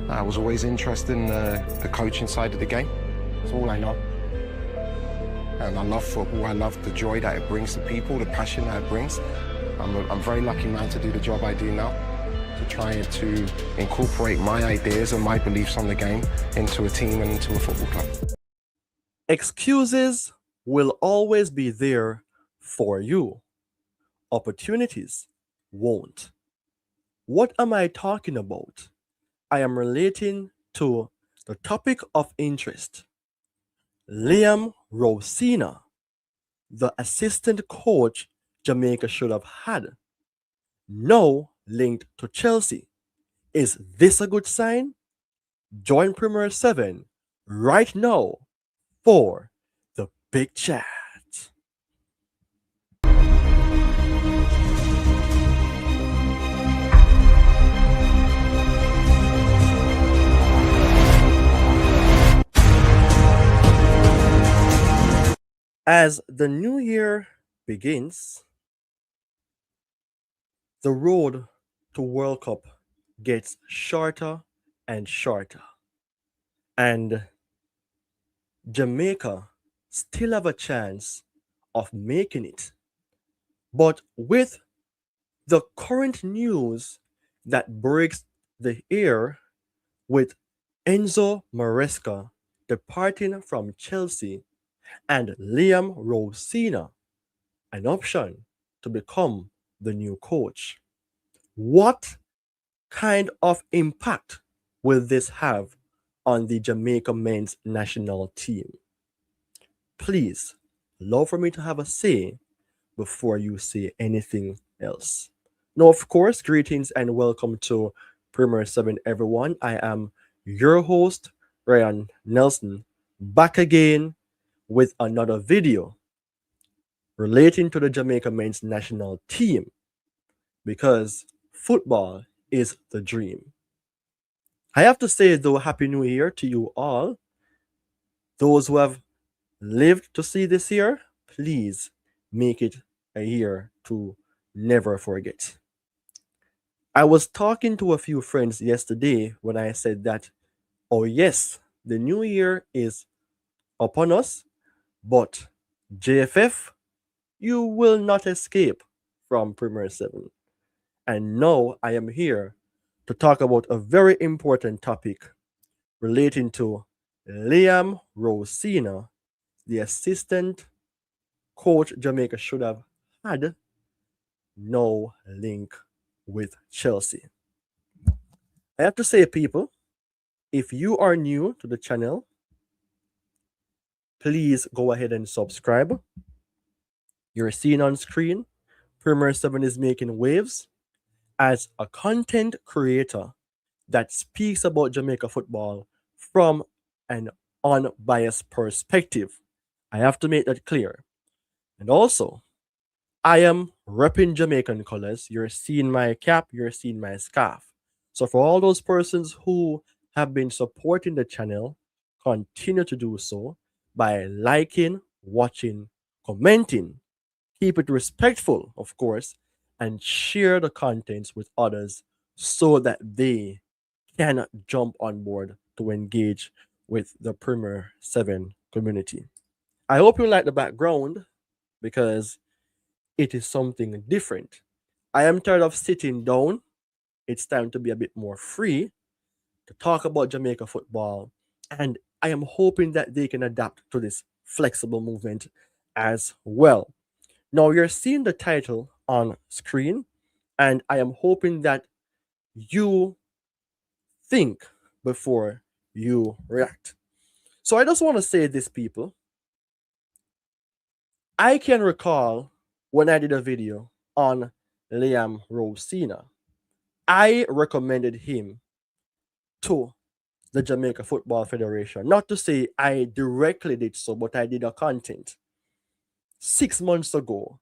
I was always interested in the coaching side of the game. That's all I know. And I love football. I love the joy that it brings to people, the passion that it brings. I'm very lucky now to do the job I do now, to try to incorporate my ideas and my beliefs on the game into a team and into a football club. Excuses will always be there for you. Opportunities won't. What am I talking about? I am relating to the topic of interest. Liam Rosenior, the assistant coach Jamaica should have had, now linked to Chelsea. Is this a good sign? Join Premier 7 right now for the big chat. As the new year begins, the road to World Cup gets shorter and shorter. And Jamaica still have a chance of making it. But with the current news that breaks the air with Enzo Maresca departing from Chelsea and Liam Rosenior an option to become the new coach, what kind of impact will this have on the Jamaica men's national team? Please, allow for me to have a say before you say anything else. Now, of course, greetings and welcome to Premier 7, everyone. I am your host, Ryan Nelson, back again with another video relating to the Jamaica men's national team, because football is the dream. I have to say, though, Happy New Year to you all. Those who have lived to see this year, please make it a year to never forget. I was talking to a few friends yesterday when I said that, oh, yes, the new year is upon us, but JFF, you will not escape from Premier 7. And now I am here to talk about a very important topic relating to Liam Rosenior, the assistant coach Jamaica should have had, no link with Chelsea. I have to say, people, if you are new to the channel, please go ahead and subscribe. You're seeing on screen, Premier 7 is making waves as a content creator that speaks about Jamaica football from an unbiased perspective. I have to make that clear. And also, I am repping Jamaican colors. You're seeing my cap, you're seeing my scarf. So for all those persons who have been supporting the channel, continue to do so by liking, watching, commenting. Keep it respectful, of course, and share the contents with others so that they can jump on board to engage with the Premier 7 community. I hope you like the background because it is something different. I am tired of sitting down. It's time to be a bit more free to talk about Jamaica football, and I am hoping that they can adapt to this flexible movement as well. Now, you're seeing the title on screen, and I am hoping that you think before you react. So I just want to say this, people. I can recall when I did a video on Liam Rosenior, I recommended him to the Jamaica Football Federation. Not to say I directly did so, but I did a content 6 months ago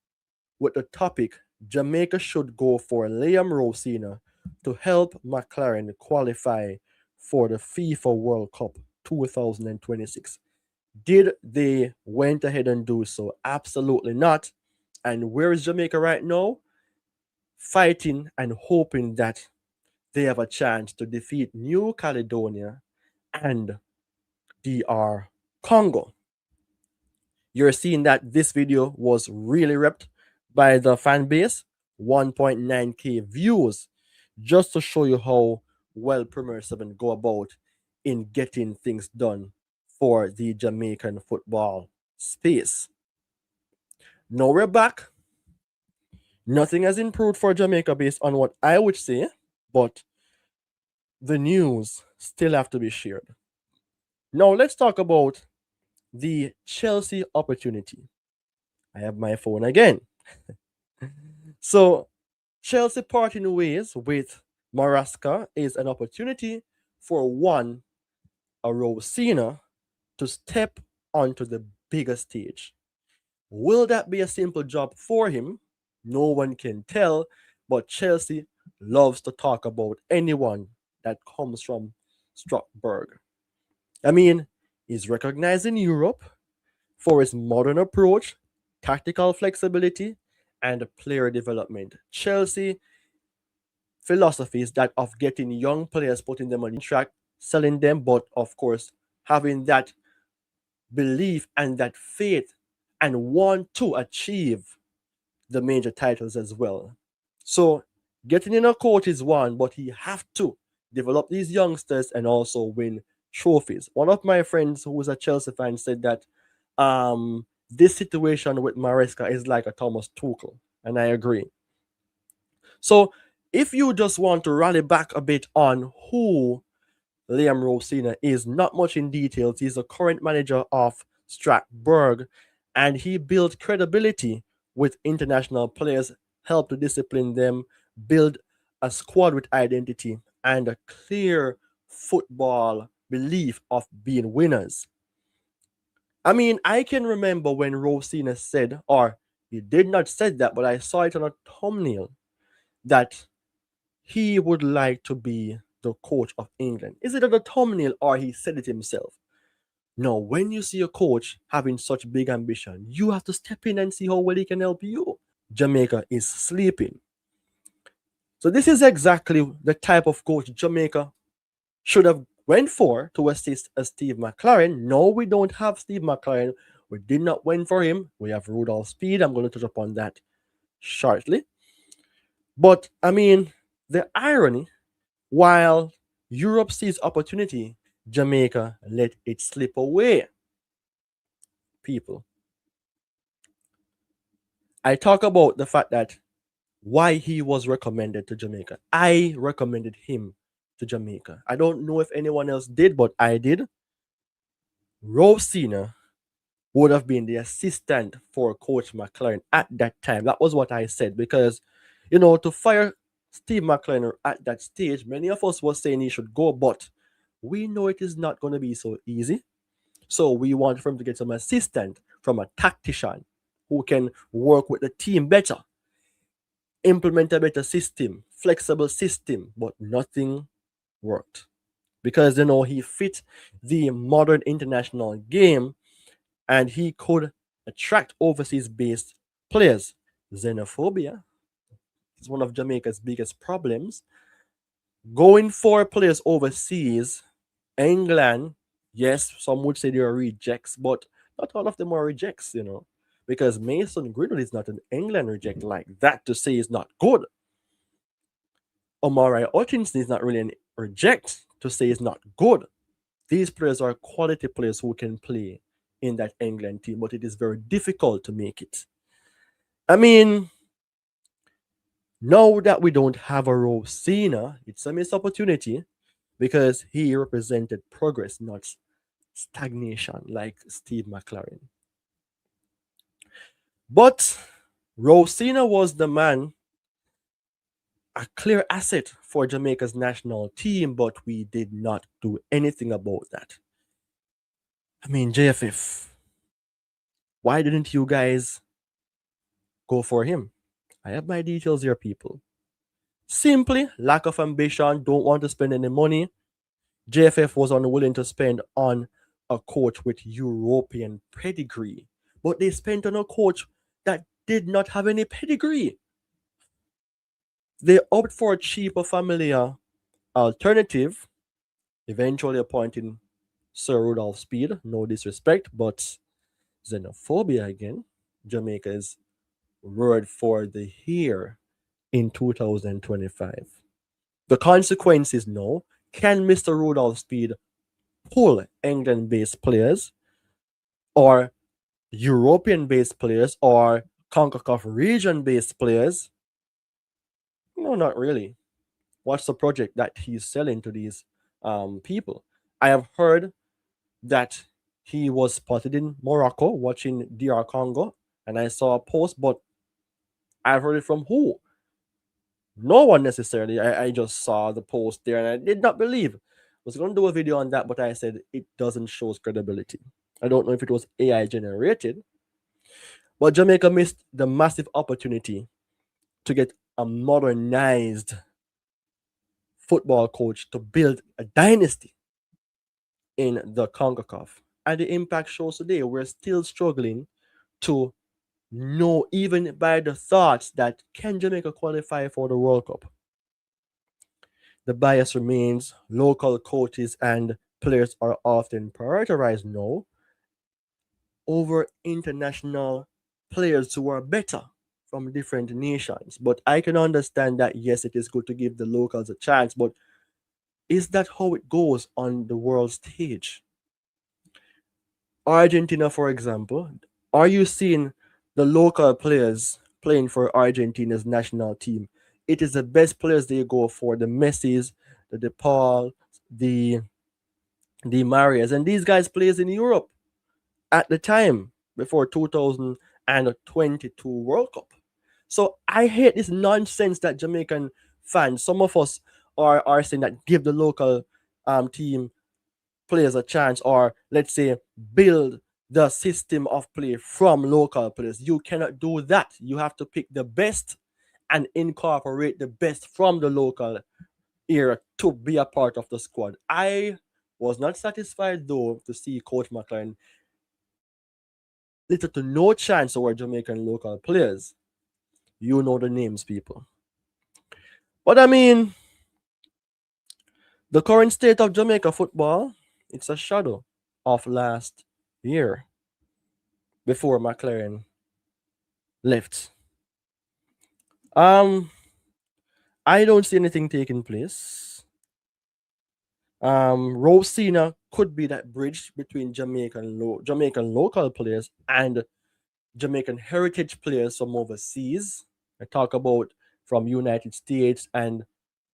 with the topic Jamaica should go for Liam Rosenior to help McClaren qualify for the FIFA World Cup 2026. Did they went ahead and do so? Absolutely not. And where is Jamaica right now? Fighting and hoping that they have a chance to defeat New Caledonia and DR Congo. You're seeing that this video was really ripped by the fan base, 1.9k views, just to show you how well Premier 7 go about in getting things done for the Jamaican football space. Now we're back. Nothing has improved for Jamaica based on what I would say, but the news still have to be shared. Now let's talk about the Chelsea opportunity. I have my phone again. So Chelsea parting ways with Marasca is an opportunity for one, a Rosenior, to step onto the bigger stage. Will that be a simple job for him? No one can tell, but Chelsea loves to talk about anyone that comes from Strasbourg. I mean, he's recognized in Europe for his modern approach, tactical flexibility, and player development. Chelsea philosophy is that of getting young players, putting them on track, selling them, but of course, having that belief and that faith and want to achieve the major titles as well. So getting in a coach is one, but he have to develop these youngsters and also win trophies. One of my friends who was a Chelsea fan said that this situation with Maresca is like a Thomas Tuchel, and I agree. So if you just want to rally back a bit on who Liam Rosenior is, not much in details. He's the current manager of Strasbourg, and he built credibility with international players, helped to discipline them, build a squad with identity and a clear football belief of being winners. I mean, I can remember when Rosenior said, or he did not say that, but I saw it on a thumbnail, that he would like to be the coach of England. Is it on the thumbnail or he said it himself? No, when you see a coach having such big ambition, you have to step in and see how well he can help you. Jamaica is sleeping. So this is exactly the type of coach Jamaica should have went for to assist Steve McClaren. No, we don't have Steve McClaren. We did not went for him. We have Rudolph Speed. I'm going to touch upon that shortly. But I mean, the irony, while Europe sees opportunity, Jamaica let it slip away. People, I talk about the fact that why he was recommended to Jamaica. I recommended him to Jamaica. I don't know if anyone else did, but I did. Rosenior would have been the assistant for Coach McClaren at that time. That was what I said because, to fire Steve McClaren at that stage, many of us were saying he should go, but we know it is not going to be so easy. So we want for him to get some assistant from a tactician who can work with the team better, implement a better system, flexible system, but nothing worked. Because he fit the modern international game and he could attract overseas based players. Xenophobia is one of Jamaica's biggest problems. Going for players overseas, England, yes, some would say they are rejects, but not all of them are rejects, because Mason Greenwood is not an England reject like that to say he's not good. Omari Hutchinson is not really an reject to say he's not good. These players are quality players who can play in that England team, but it is very difficult to make it. I mean, now that we don't have a Rosenior, it's a missed opportunity because he represented progress, not stagnation like Steve McClaren. But Rosenior was the man, a clear asset for Jamaica's national team, but we did not do anything about that. I mean, JFF, why didn't you guys go for him? I have my details here, people. Simply lack of ambition, don't want to spend any money. JFF was unwilling to spend on a coach with European pedigree, but they spent on a coach that did not have any pedigree. They opted for a cheaper, familiar alternative, eventually appointing Sir Rudolph Speed. No disrespect, but xenophobia again. Jamaica is word for the year in 2025. The consequence is no. Can Mr. Rudolph Speed pull England based players or European based players or CONCACAF region based players? No, not really. What's the project that he's selling to these people? I have heard that he was spotted in Morocco watching DR Congo, and I saw a post, but I've heard it from who? No one necessarily. I just saw the post there and I did not believe. I was going to do a video on that, but I said it doesn't show credibility. I don't know if it was AI generated, but Jamaica missed the massive opportunity to get a modernized football coach to build a dynasty in the CONCACAF. And the impact shows today we're still struggling to know, even by the thoughts, that can Jamaica qualify for the World Cup? The bias remains. Local coaches and players are often prioritized now over international players who are better from different nations. But I can understand that, yes, it is good to give the locals a chance, but is that how it goes on the world stage? Argentina, for example, are you seeing the local players playing for Argentina's national team? It is the best players they go for, the Messis, the DePaul, the Marias, and these guys plays in Europe at the time before 2022 World Cup. So I hate this nonsense that Jamaican fans, some of us are saying that give the local team players a chance, or let's say build the system of play from local players. You cannot do that. You have to pick the best and incorporate the best from the local era to be a part of the squad. I was not satisfied though to see Coach McClaren little to no chance over Jamaican local players. You know the names, people. But I mean, the current state of Jamaica football, it's a shadow of last year before McClaren left. I don't see anything taking place. Rosenior could be that bridge between Jamaican local players and Jamaican heritage players from overseas. I talk about from United States and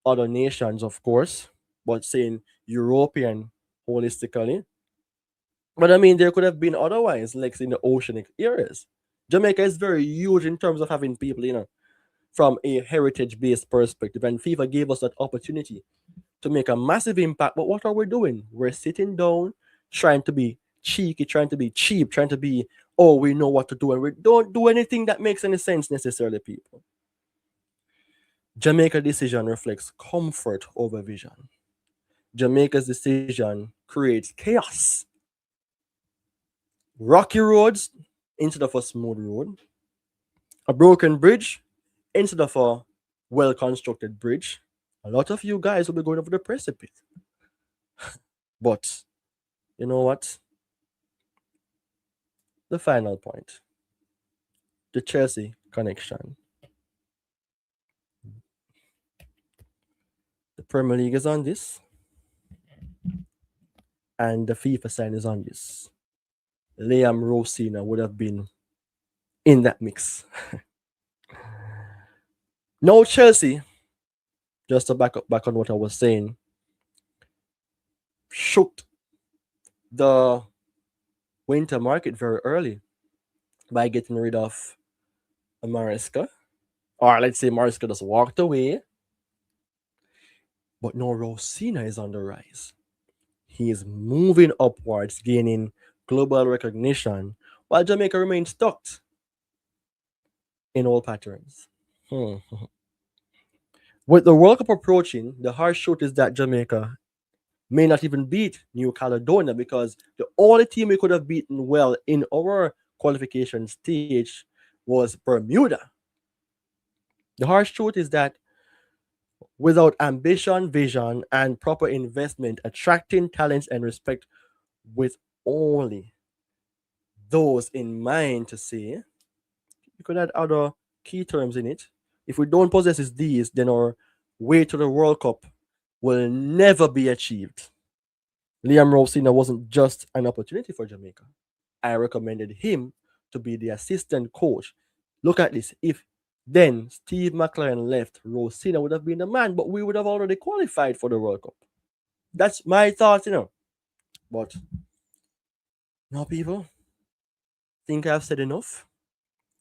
other nations, of course, but saying European holistically. But I mean, there could have been otherwise, like in the oceanic areas. Jamaica is very huge in terms of having people, from a heritage based perspective. And FIFA gave us that opportunity to make a massive impact. But what are we doing? We're sitting down, trying to be cheeky, trying to be cheap, trying to be, oh, we know what to do. And we don't do anything that makes any sense necessarily, people. Jamaica's decision reflects comfort over vision. Jamaica's decision creates chaos. Rocky roads instead of a smooth road. A broken bridge instead of a well constructed bridge. A lot of you guys will be going over the precipice. But you know what? The final point, the Chelsea connection. The Premier League is on this, and the FIFA sign is on this. Liam Rosenior would have been in that mix. No, Chelsea, just to back on what I was saying, shook the winter market very early by getting rid of Mariska. Or let's say Mariska just walked away. But no, Rosenior is on the rise. He is moving upwards, gaining global recognition, while Jamaica remains stuck in old patterns. With the World Cup approaching, the harsh truth is that Jamaica may not even beat New Caledonia, because the only team we could have beaten well in our qualification stage was Bermuda. The harsh truth is that without ambition, vision, and proper investment, attracting talents and respect with only those in mind to say, you could add other key terms in it. If we don't possess these, then our way to the World Cup will never be achieved. Liam Rosenior wasn't just an opportunity for Jamaica. I recommended him to be the assistant coach. Look at this. If then Steve McClaren left, Rosenior would have been the man, but we would have already qualified for the World Cup. That's my thoughts. But now, people, think I've said enough,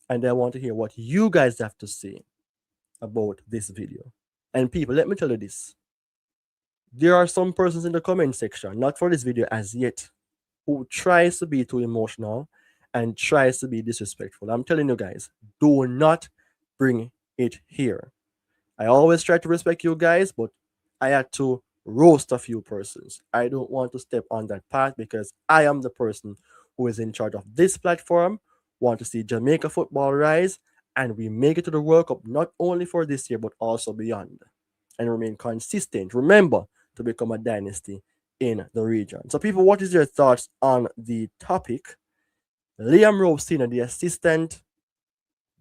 and I want to hear what you guys have to say about this video. And people, let me tell you this. There are some persons in the comment section, not for this video as yet, who tries to be too emotional and tries to be disrespectful. I'm telling you guys, do not bring it here. I always try to respect you guys, but I had to roast a few persons. I don't want to step on that path because I am the person who is in charge of this platform, want to see Jamaica football rise, and we make it to the World Cup not only for this year but also beyond, and remain consistent. Remember to become a dynasty in the region. So, people, what is your thoughts on the topic? Liam Rosenior, the assistant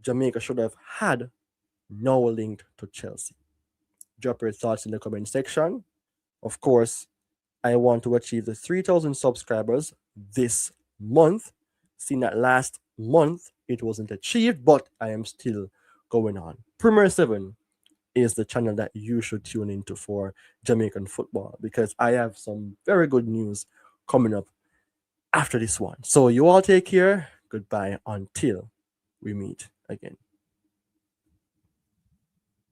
Jamaica should have had, now linked to Chelsea. Drop your thoughts in the comment section. Of course, I want to achieve the 3,000 subscribers this month. Seeing that last month it wasn't achieved, but I am still going on. Premier 7 is the channel that you should tune into for Jamaican football because I have some very good news coming up after this one. So you all take care. Goodbye until we meet again.